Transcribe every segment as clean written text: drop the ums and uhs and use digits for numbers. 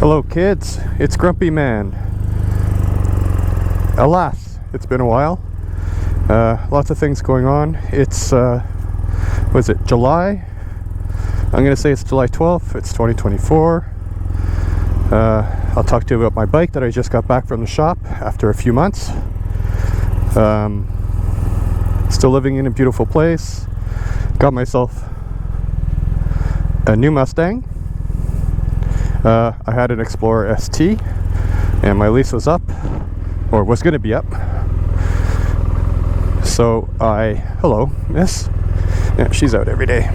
Hello kids, it's Grumpy Man. Alas, it's been a while. Lots of things going on. It's, was it July? I'm gonna say it's July 12th, it's 2024. I'll talk to you about my bike that I just got back from the shop after a few months. Still living in a beautiful place. Got myself a new Mustang. I had an Explorer ST and my lease was up, or was going to be up. So hello miss, yeah, she's out every day.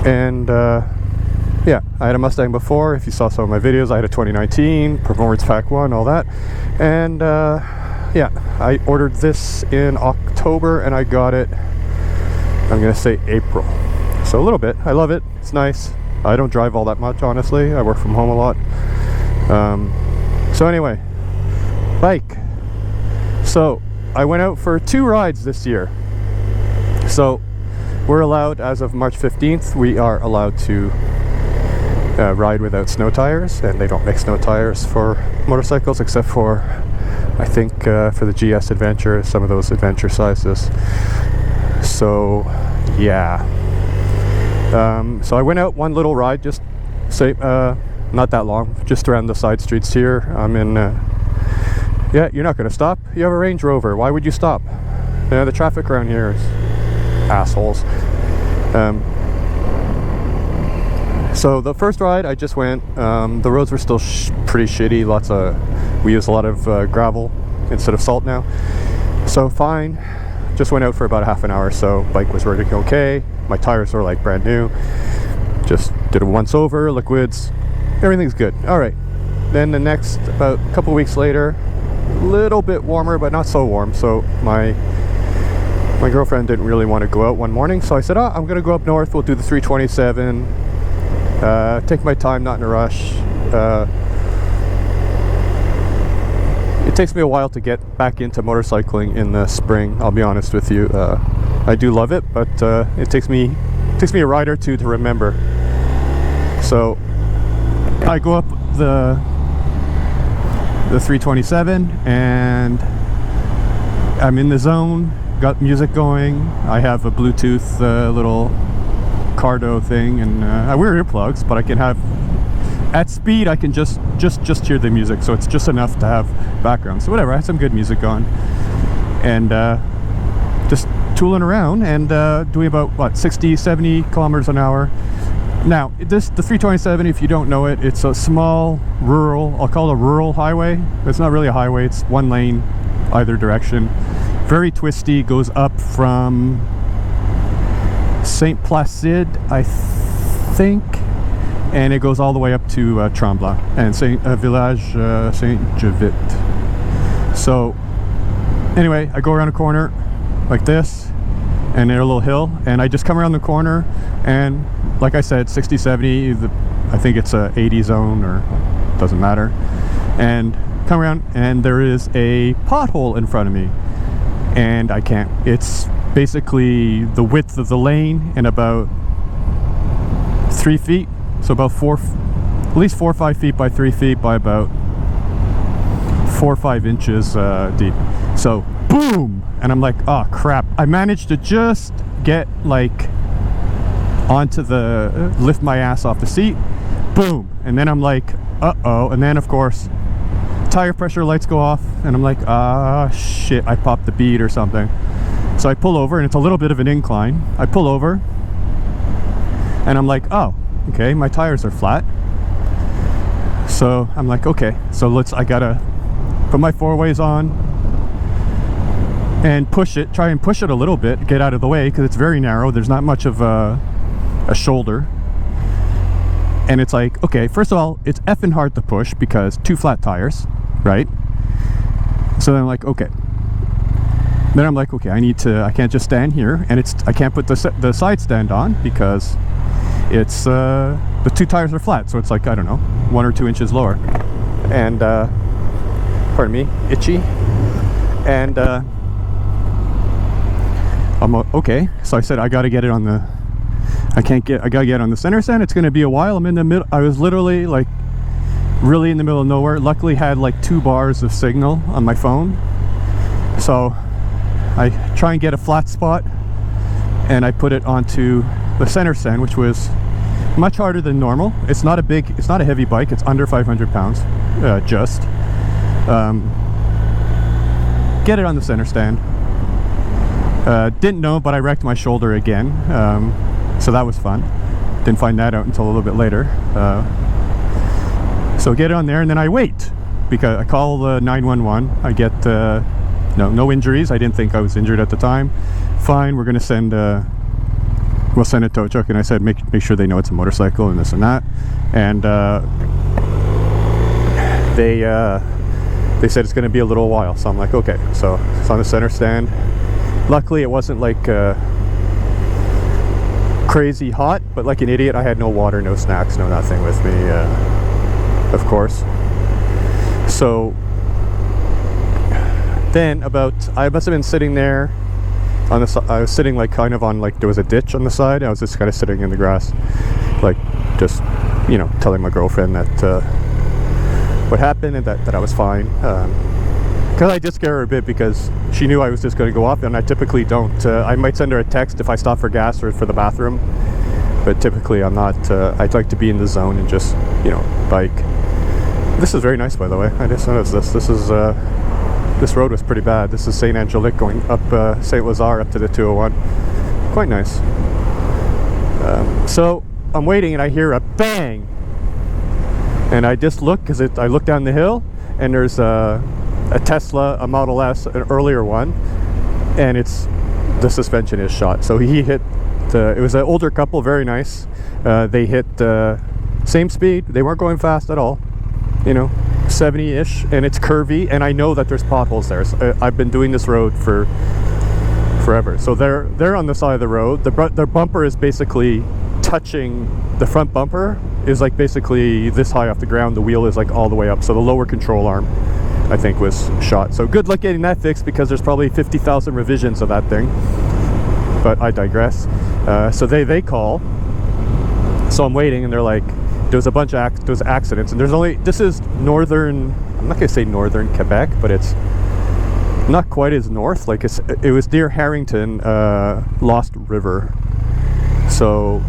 And yeah, I had a Mustang before. If you saw some of my videos, I had a 2019 Performance Pack 1, all that. And yeah, I ordered this in October and I got it, I'm going to say April. So a little bit. I love it. It's nice. I don't drive all that much, honestly. I work from home a lot. So anyway, bike. So I went out for 2 rides this year. So we're allowed, as of March 15th, we are allowed to ride without snow tires, and they don't make snow tires for motorcycles except for, I think, for the GS Adventure, some of those adventure sizes. So yeah. So I went out one little ride, just say not that long, just around the side streets here. I'm in yeah, you're not gonna stop. You have a Range Rover, why would you stop? The traffic around here is assholes. So the first ride I just went, the roads were still pretty shitty. We use a lot of gravel instead of salt now, so fine. Just went out for about half an hour, so bike was running okay. My tires were like brand new. Just did a once over, liquids, everything's good. All right. Then the next, about a couple weeks later, a little bit warmer, but not so warm. So my girlfriend didn't really want to go out one morning, so I said, I'm gonna go up north. We'll do the 327. Take my time, not in a rush. It takes me a while to get back into motorcycling in the spring, I'll be honest with you. I do love it, but it takes me a ride or two to remember. So I go up the 327 and I'm in the zone, got music going. I have a Bluetooth little Cardo thing, and I wear earplugs, but I can have, at speed I can just hear the music, so it's just enough to have background. So whatever, I had some good music on, and just tooling around and doing about what, 60-70 kilometers an hour. Now the 327, if you don't know it, it's a small rural, I'll call it a rural highway. It's not really a highway, it's one lane either direction, very twisty, goes up from Saint Placide, I think, and it goes all the way up to Tremblant and Village Saint-Jovite. So anyway, I go around a corner like this, and there's a little hill, and I just come around the corner, and like I said, 60-70, I think it's a 80 zone, or doesn't matter, and come around, and there is a pothole in front of me, and I can't, it's basically the width of the lane and about 3 feet, so about at least 4 or 5 feet by 3 feet by about 4 or 5 inches deep. So boom, and I'm like, oh crap. I managed to just get like onto the, lift my ass off the seat, boom, and then I'm like, uh-oh, and then of course tire pressure lights go off, and I'm like, shit, I popped the bead or something. So I pull over, and it's a little bit of an incline. I pull over, and I'm like, oh, okay, my tires are flat. So I'm like, okay, so I gotta put my 4-ways on and try and push it a little bit, get out of the way, because it's very narrow. There's not much of a shoulder. And it's like, okay, first of all, it's effing hard to push because 2 flat tires, right? So then I'm like, okay. Then I'm like, okay, I can't just stand here, and I can't put the side stand on because it's, the 2 tires are flat, so it's like, I don't know, 1 or 2 inches lower. And, pardon me, itchy. And, I'm okay, so I said I gotta get it on the I gotta get on the center stand. It's gonna be a while. I'm in the middle. I was literally like really in the middle of nowhere. Luckily had like 2 bars of signal on my phone. So I try and get a flat spot and I put it onto the center stand, which was much harder than normal. It's not a heavy bike. It's under 500 pounds, just. Get it on the center stand. Didn't know, but I wrecked my shoulder again. So that was fun. Didn't find that out until a little bit later. So get it on there and then I wait because I call 911. I get no injuries. I didn't think I was injured at the time. Fine, we're gonna send we'll send a tow truck, and I said make sure they know it's a motorcycle and this and that. And they said it's gonna be a little while. So I'm like, okay. So it's on the center stand. Luckily it wasn't like crazy hot, but like an idiot I had no water, no snacks, no nothing with me, of course. So then I must have been sitting there on the I was sitting like kind of on like there was a ditch on the side. I was just kind of sitting in the grass, like just telling my girlfriend that what happened and that I was fine. Because I did scare her a bit because she knew I was just going to go off, and I typically don't. I might send her a text if I stop for gas or for the bathroom, but typically I'm not. I'd like to be in the zone and just bike. This is very nice, by the way. I just noticed this. This road was pretty bad. This is Saint Angelique going up Saint Lazare up to the 201. Quite nice. So I'm waiting and I hear a bang, and I just look because I look down the hill and there's a Tesla, a Model S, an earlier one, and the suspension is shot. So he hit it was an older couple, very nice. They hit same speed. They weren't going fast at all, 70-ish, and it's curvy, and I know that there's potholes there. So I've been doing this road for forever. So they're on the side of the road. Their bumper is basically touching, the front bumper is like basically this high off the ground. The wheel is like all the way up. So the lower control arm, I think, was shot. So good luck getting that fixed because there's probably 50,000 revisions of that thing. But I digress. So they call. So I'm waiting, and they're like, there's a bunch of those accidents, and this is northern, I'm not gonna say northern Quebec, but it's not quite as north. Like it was near Harrington, Lost River. So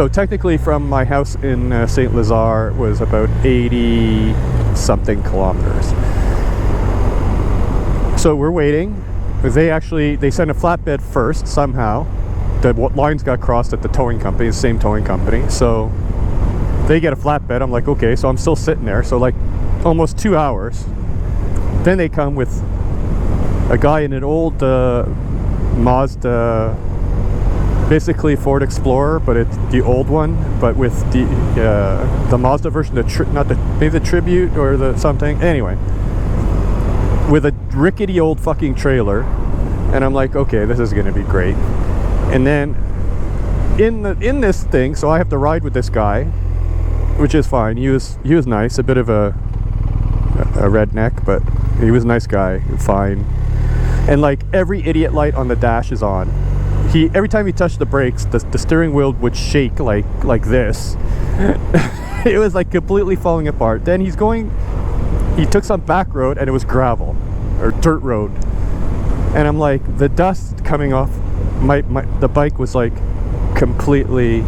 technically from my house in Saint Lazare was about 80 something kilometers. So we're waiting. They sent a flatbed first somehow. The lines got crossed at the towing company, the same towing company. So they get a flatbed. I'm like, okay. So I'm still sitting there. So like almost 2 hours. Then they come with a guy in an old Mazda, basically Ford Explorer, but it's the old one, but with the Mazda version, maybe the Tribute or the something. Anyway, with a rickety old fucking trailer, and I'm like, okay, this is gonna be great. And then in this thing, so I have to ride with this guy, which is fine. He was nice, a bit of a redneck, but he was a nice guy, fine. And like every idiot light on the dash is on. Every time he touched the brakes, the steering wheel would shake like this. It was like completely falling apart. Then he took some back road and it was gravel or dirt road. And I'm like, the dust coming off the bike was like completely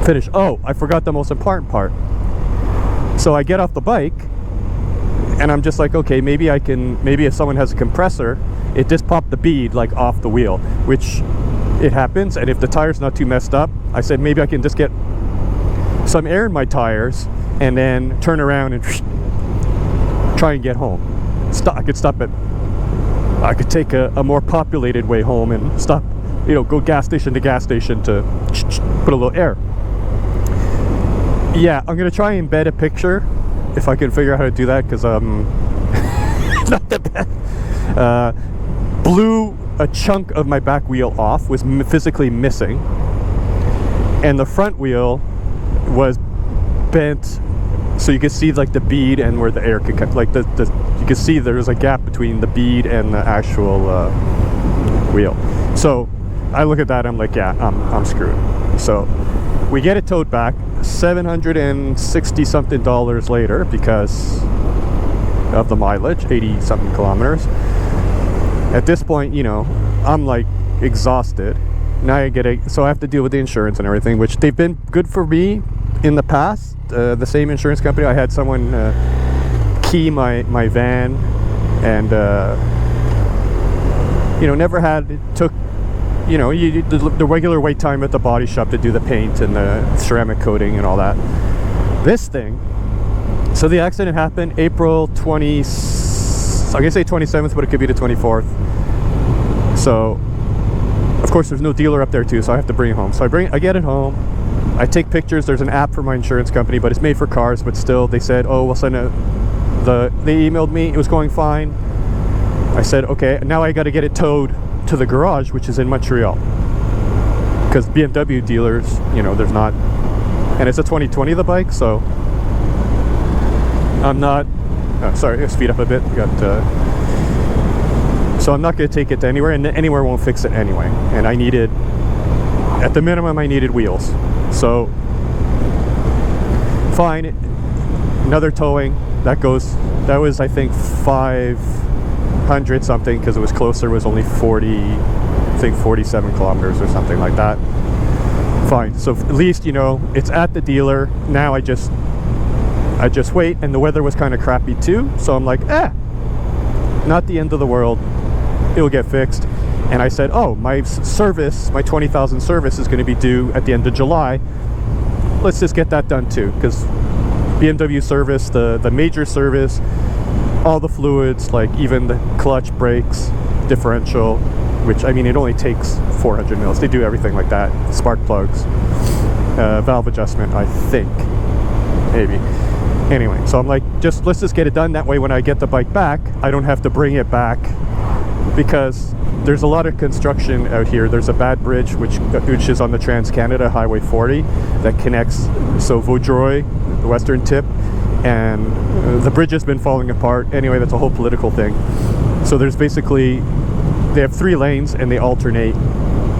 finished. Oh, I forgot the most important part. So I get off the bike and I'm just like, okay, maybe if someone has a compressor, it just popped the bead like off the wheel, which it happens. And if the tire's not too messed up, I said maybe I can just get some air in my tires and then turn around and try and get home. I could take a more populated way home and stop, go gas station to gas station to put a little air. Yeah, I'm gonna try and embed a picture if I can figure out how to do that, because not the best. Blew a chunk of my back wheel off, was physically missing, and the front wheel was bent, so you could see like the bead and where the air could come. Like you could see there was a gap between the bead and the actual wheel. So I look at that, I'm like, yeah, I'm screwed. So we get it towed back $760 something later because of the mileage, 80 something kilometers. At this point, you know, I'm like exhausted. Now so I have to deal with the insurance and everything, which they've been good for me in the past. The same insurance company, I had someone key my van, and you know, never had, it took, you know, the regular wait time at the body shop to do the paint and the ceramic coating and all that. This thing, so the accident happened April 20, I'm gonna say 27th, but it could be the 24th. So of course there's no dealer up there too, so I have to bring it home. So I get it home, I take pictures. There's an app for my insurance company, but it's made for cars, but still they said, oh, we'll send they emailed me, it was going fine. I said, okay, now I got to get it towed to the garage, which is in Montreal, because BMW dealers, you know, there's not, and it's a 2020, the bike, so I'm not, sorry, let's speed up a bit. So I'm not going to take it to anywhere, and anywhere won't fix it anyway. And I needed, at the minimum, I needed wheels. So fine, another towing, that was I think 500 something, because it was closer, it was only 47 kilometers or something like that. Fine, so at least, you know, it's at the dealer. Now I just wait, and the weather was kind of crappy too, so I'm like, not the end of the world, it'll get fixed. And I said, oh, my service, my 20,000 service is going to be due at the end of July. Let's just get that done too, because BMW service, the major service, all the fluids, like even the clutch, brakes, differential, which, I mean, it only takes 400 mils. They do everything like that. Spark plugs, valve adjustment, I think, maybe. Anyway, so I'm like, let's just get it done. That way, when I get the bike back, I don't have to bring it back, because there's a lot of construction out here. There's a bad bridge which is on the Trans-Canada Highway 40 that connects, so Vaudreuil, the western tip, and the bridge has been falling apart. Anyway, that's a whole political thing. So there's basically, they have 3 lanes and they alternate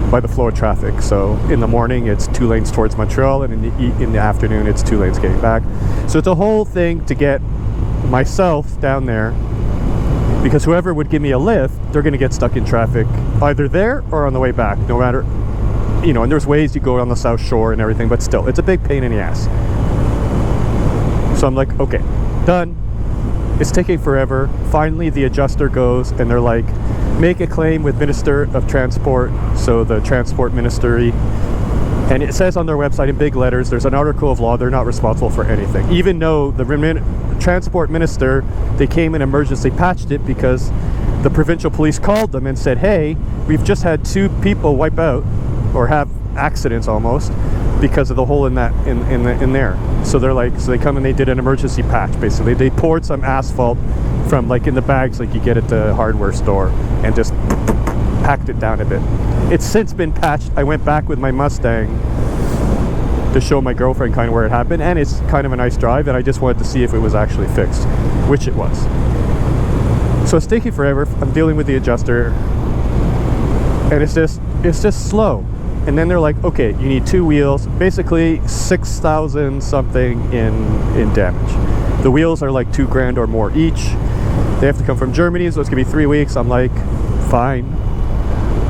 by the flow of traffic. So in the morning it's 2 lanes towards Montreal, and in the afternoon it's 2 lanes getting back. So it's a whole thing to get myself down there, because whoever would give me a lift, they're going to get stuck in traffic either there or on the way back, no matter, you know, and there's ways you go on the South Shore and everything, but still, it's a big pain in the ass. So I'm like, okay, done. It's taking forever. Finally, the adjuster goes, and they're like, make a claim with Minister of Transport, so the Transport Ministry. And it says on their website in big letters, there's an article of law, they're not responsible for anything. Even though the Transport Minister, they came and emergency patched it because the provincial police called them and said, hey, we've just had 2 people wipe out or have accidents almost because of the hole in there. So they're like, so they come and they did an emergency patch. Basically, they poured some asphalt from, like, in the bags like you get at the hardware store, and just packed it down a bit. It's since been patched. I went back with my Mustang to show my girlfriend kind of where it happened, and it's kind of a nice drive, and I just wanted to see if it was actually fixed, which it was. So it's taking forever. I'm dealing with the adjuster, and it's just slow. And then they're like, okay, you need 2 wheels, basically 6,000 something in damage. The wheels are like $2,000 or more each. They have to come from Germany, so it's gonna be 3 weeks. I'm like, fine.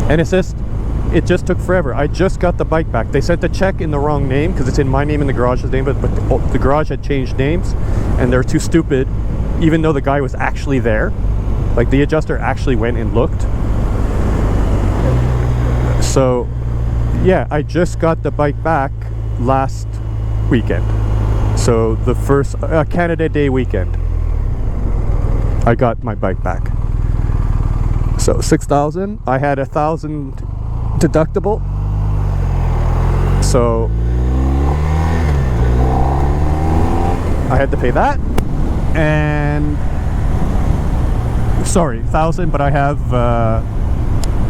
And it just took forever. I just got the bike back. They sent the check in the wrong name, because it's in my name and the garage's name, but the garage had changed names, and they're too stupid, even though the guy was actually there. Like, the adjuster actually went and looked. So yeah, I just got the bike back last weekend. So the first Canada Day weekend, I got my bike back. So 6,000. I had 1,000 deductible. So I had to pay that. And sorry, 1,000, but I have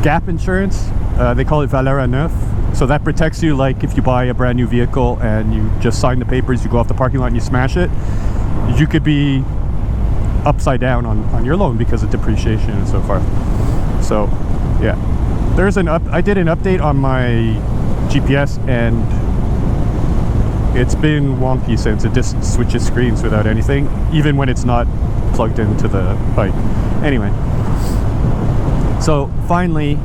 gap insurance. They call it Valeur à Neuf. So that protects you, like if you buy a brand new vehicle and you just sign the papers, you go off the parking lot and you smash it, you could be upside down on your loan because of depreciation and so forth. So yeah, I did an update on my GPS, and it's been wonky since. It just switches screens without anything, even when it's not plugged into the bike. Anyway, so finally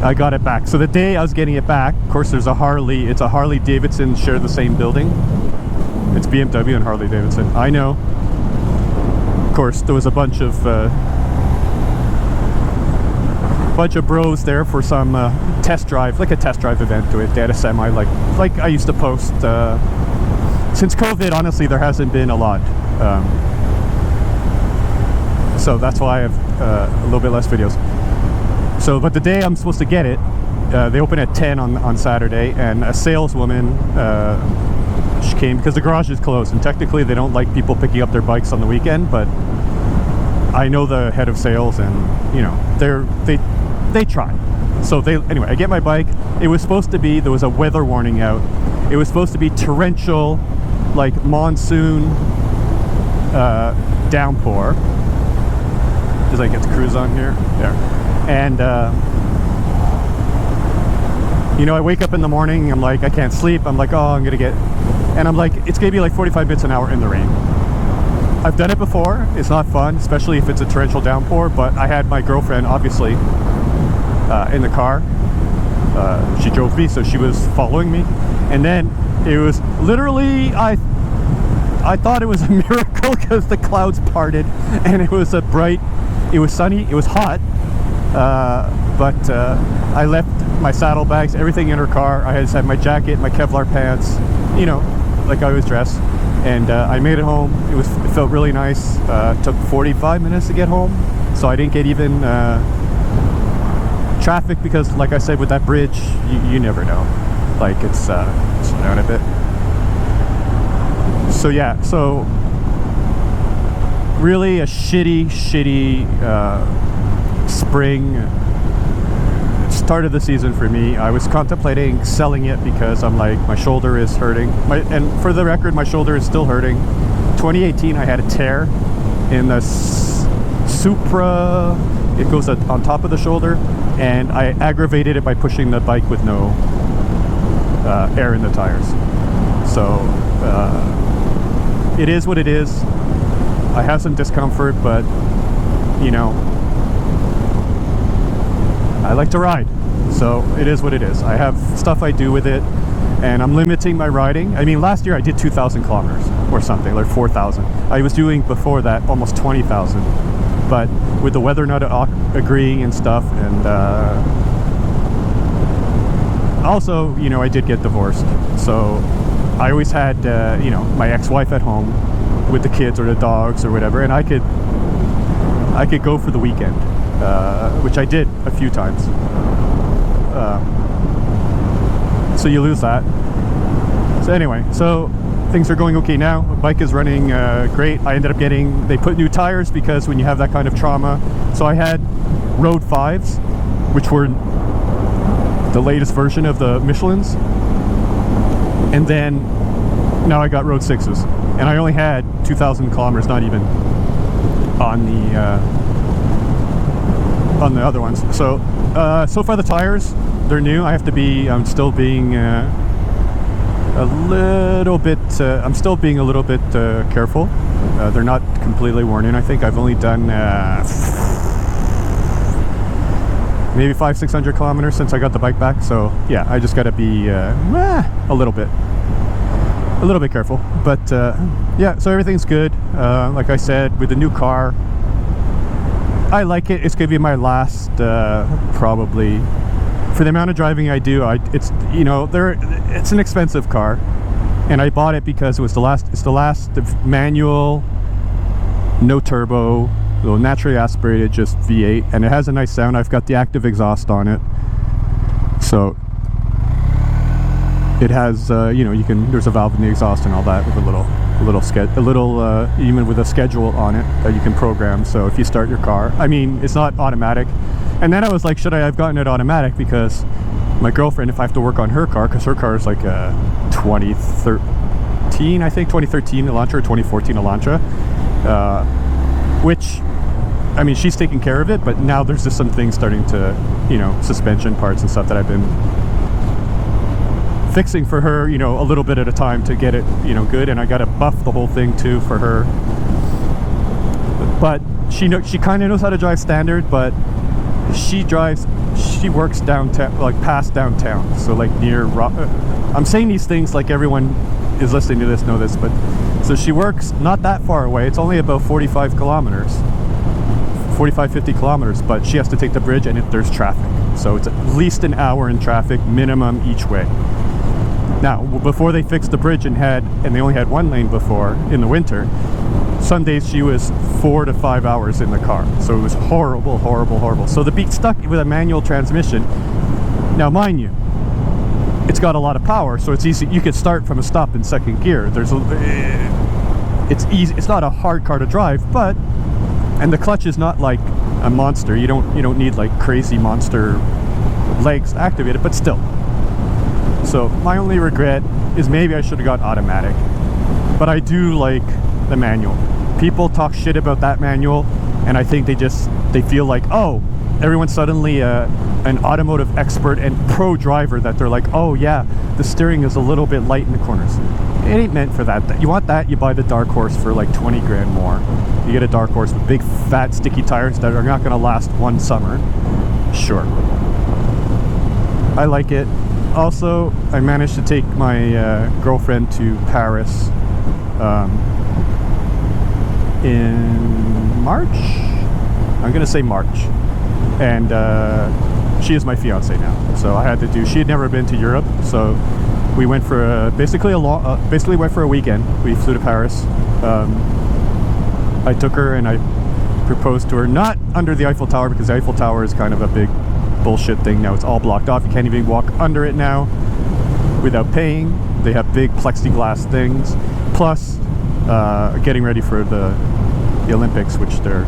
I got it back. So the day I was getting it back, of course, there's a Harley. It's a Harley Davidson, share the same building. It's BMW and Harley Davidson. I know. Of course, there was a bunch of bros there for some test drive, like a test drive event to it. They had a semi, like I used to post. Since COVID, honestly, there hasn't been a lot. So that's why I have a little bit less videos. So, but the day I'm supposed to get it, they open at 10 on Saturday, and a saleswoman, she came because the garage is closed, and technically they don't like people picking up their bikes on the weekend, but I know the head of sales, and you know, they try. So anyway, I get my bike. It was supposed to be, there was a weather warning out. It was supposed to be torrential, like monsoon downpour. Does I get the cruise on here? There. And you know, I wake up in the morning, I'm like, I can't sleep. I'm like, oh, I'm gonna get, and I'm like, it's gonna be like 45 minutes an hour in the rain. I've done it before. It's not fun, especially if it's a torrential downpour, but I had my girlfriend, obviously, in the car. She drove me, so she was following me. And then it was literally, I thought it was a miracle because the clouds parted and it was it was sunny, it was hot. But I left my saddlebags, everything in her car. I just had my jacket, my Kevlar pants, you know, like I always dress. And I made it home. It felt really nice. Took 45 minutes to get home, so I didn't get even traffic because, like I said, with that bridge, you never know. Like it's slow down a bit. So yeah, so really a shitty spring start of the season for me. I was contemplating selling it because I'm like, my shoulder is hurting. And for the record, my shoulder is still hurting. 2018, I had a tear in the supra. It goes on top of the shoulder, and I aggravated it by pushing the bike with no air in the tires. So it is what it is. I have some discomfort, but you know, I like to ride, so it is what it is. I have stuff I do with it, and I'm limiting my riding. I mean, last year I did 2,000 kilometers or something, like 4,000. I was doing before that almost 20,000, but with the weather not agreeing and stuff, and also, you know, I did get divorced, so I always had, you know, my ex-wife at home with the kids or the dogs or whatever, and I could go for the weekend. Which I did a few times. So you lose that. So anyway, so things are going okay now. The bike is running great. I ended up they put new tires because when you have that kind of trauma. So I had Road 5s, which were the latest version of the Michelins. And then now I got Road 6s. And I only had 2,000 kilometers, not even on the other ones. So so far the tires, they're new. I'm still being a little bit careful. They're not completely worn in. I think I've only done maybe 500-600 kilometers since I got the bike back. So yeah, I just gotta be a little bit careful, but yeah, so everything's good. Like I said, with the new car, I like it. It's gonna be my last, probably, for the amount of driving I do. It's, you know, it's an expensive car, and I bought it because it's the last manual, no turbo, little naturally aspirated, just V8, and it has a nice sound. I've got the active exhaust on it, so it has, you know, there's a valve in the exhaust and all that with even with a schedule on it that you can program. So if you start your car, I mean, it's not automatic. And then I was like, should I have gotten it automatic? Because my girlfriend, if I have to work on her car, because her car is like a 2013 Elantra or 2014 Elantra, which I mean, she's taking care of it, but now there's just some things starting to, you know, suspension parts and stuff that I've been fixing for her, you know, a little bit at a time to get it, you know, good. And I got to buff the whole thing too for her. But she kind of knows how to drive standard, but she works downtown, like past downtown, so like near I'm saying these things like everyone is listening to this know this, but so she works not that far away. It's only about 45 kilometers, 50 kilometers, but she has to take the bridge, and there's traffic, so it's at least an hour in traffic minimum each way. Now, before they fixed the bridge and they only had one lane before in the winter, some days she was 4 to 5 hours in the car. So it was horrible, horrible, horrible. So the beat stuck with a manual transmission. Now, mind you, it's got a lot of power, so it's easy. You could start from a stop in second gear. It's easy. It's not a hard car to drive, and the clutch is not like a monster. You don't need like crazy monster legs to activate it, but still. So my only regret is maybe I should have got automatic, but I do like the manual. People talk shit about that manual, and I think they feel like, oh, everyone's suddenly an automotive expert and pro driver, that they're like, oh yeah, the steering is a little bit light in the corners. It ain't meant for that. You want that, you buy the Dark Horse for like 20 grand more. You get a Dark Horse with big fat sticky tires that are not going to last one summer. Sure, I like it. Also, I managed to take my girlfriend to Paris in March. I'm gonna say March, and she is my fiance now. So I had to do. She had never been to Europe, so we went for basically went for a weekend. We flew to Paris. I took her and I proposed to her, not under the Eiffel Tower, because the Eiffel Tower is kind of a big bullshit thing now. It's all blocked off. You can't even walk under it now without paying. They have big plexiglass things. Plus, getting ready for the Olympics, which they're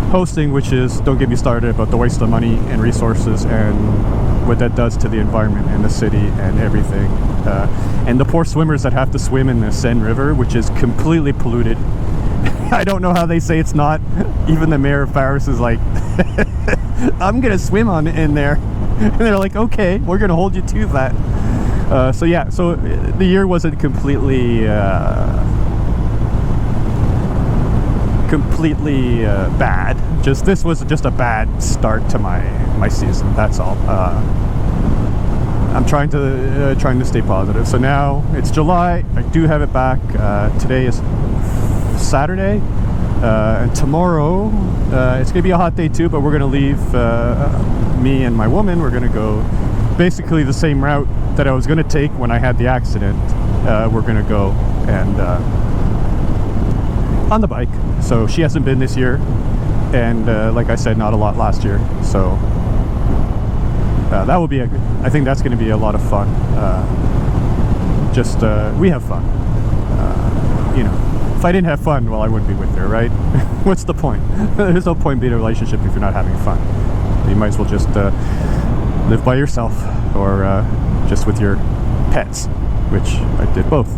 hosting, which is, don't get me started about the waste of money and resources and what that does to the environment and the city and everything. And the poor swimmers that have to swim in the Seine River, which is completely polluted. I don't know how they say it's not. Even the mayor of Paris is like, I'm gonna swim in there. And they're like, okay, we're gonna hold you to that. So yeah, so the year wasn't completely bad. This was just a bad start to my season. That's all. I'm trying to stay positive. So now it's July. I do have it back. Today is Saturday, and tomorrow it's gonna be a hot day too, but we're gonna leave, me and my woman, we're gonna go basically the same route that I was gonna take when I had the accident. We're gonna go and on the bike. So she hasn't been this year, and like I said, not a lot last year, so that will be I think that's going to be a lot of fun. We have fun. You know, if I didn't have fun, well, I wouldn't be with her, right? What's the point? There's no point being in a relationship if you're not having fun. You might as well just live by yourself, or just with your pets, which I did both.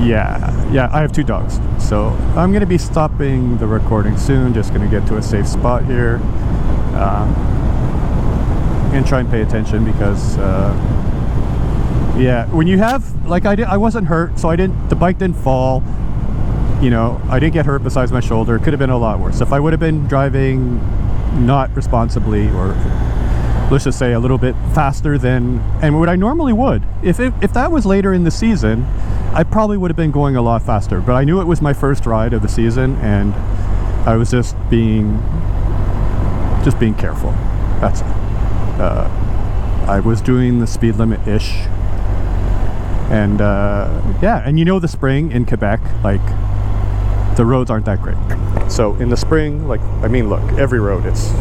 Yeah, I have 2 dogs, so I'm gonna be stopping the recording soon. Just gonna get to a safe spot here, and try and pay attention, because yeah, when you have, like I wasn't hurt, so the bike didn't fall, you know, I didn't get hurt besides my shoulder. It could have been a lot worse if I would have been driving not responsibly, or let's just say a little bit faster than what I normally would. If that was later in the season, I probably would have been going a lot faster, but I knew it was my first ride of the season, and I was just being careful. That's it. I was doing the speed limit-ish, and yeah, and you know, the spring in Quebec, like, the roads aren't that great. So in the spring, like, I mean, look, every road, it's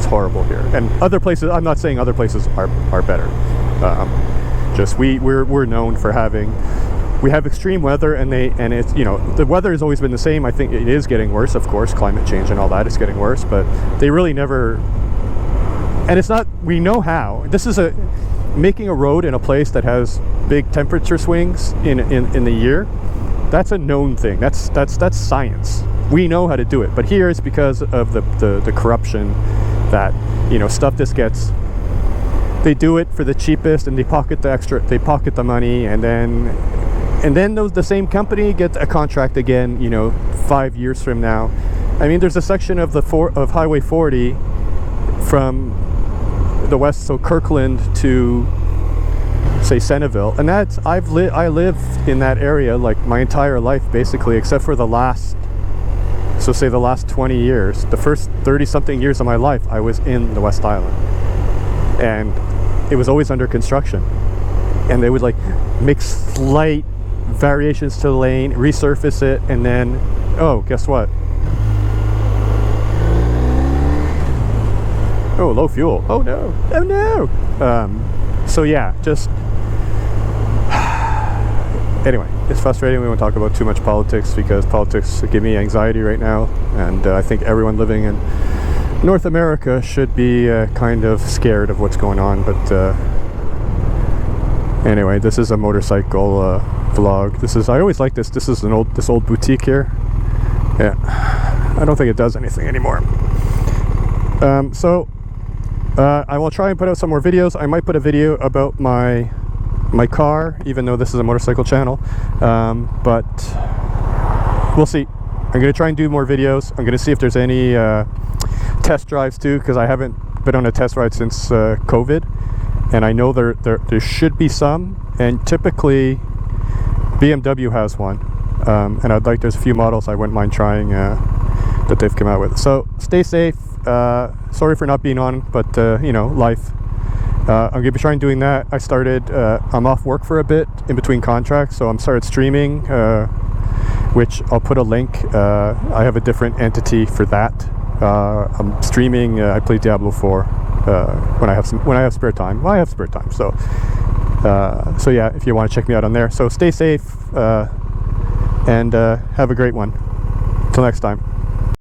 horrible here. And other places, I'm not saying other places are better. Just we're known for we have extreme weather, and it's, you know, the weather has always been the same. I think it is getting worse, of course, climate change and all that is getting worse, but they really never, and it's not, we know how. This is making a road in a place that has big temperature swings in the year That's a known thing. That's science. We know how to do it. But here it's because of the corruption that, you know, stuff just gets. They do it for the cheapest, and they pocket the extra. They pocket the money, and then the same company gets a contract again. You know, 5 years from now. I mean, there's a section of of Highway 40 from the west, so Kirkland to say Centerville, and that's I lived in that area like my entire life basically, except for the last 20 years. The first 30 something years of my life I was in the West Island, and it was always under construction, and they would like make slight variations to the lane, resurface it, and then, oh, guess what? Oh, low fuel. Oh no. Oh no. So yeah, just anyway, it's frustrating. We won't talk about too much politics because politics give me anxiety right now, and I think everyone living in North America should be kind of scared of what's going on. But anyway, this is a motorcycle vlog. I always like this. This is this old boutique here. Yeah, I don't think it does anything anymore. So I will try and put out some more videos. I might put a video about my car, even though this is a motorcycle channel, but we'll see. I'm going to try and do more videos. I'm going to see if there's any test drives too, because I haven't been on a test ride since COVID, and I know there should be some, and typically BMW has one, and there's a few models I wouldn't mind trying that they've come out with. So stay safe. Sorry for not being on, but you know, life. I'm going to be trying doing that. I'm off work for a bit in between contracts, so I'm started streaming, which I'll put a link. I have a different entity for that. I'm streaming. I play Diablo 4 when I have spare time. Well, I have spare time, so yeah, if you want to check me out on there. So stay safe and have a great one. Till next time.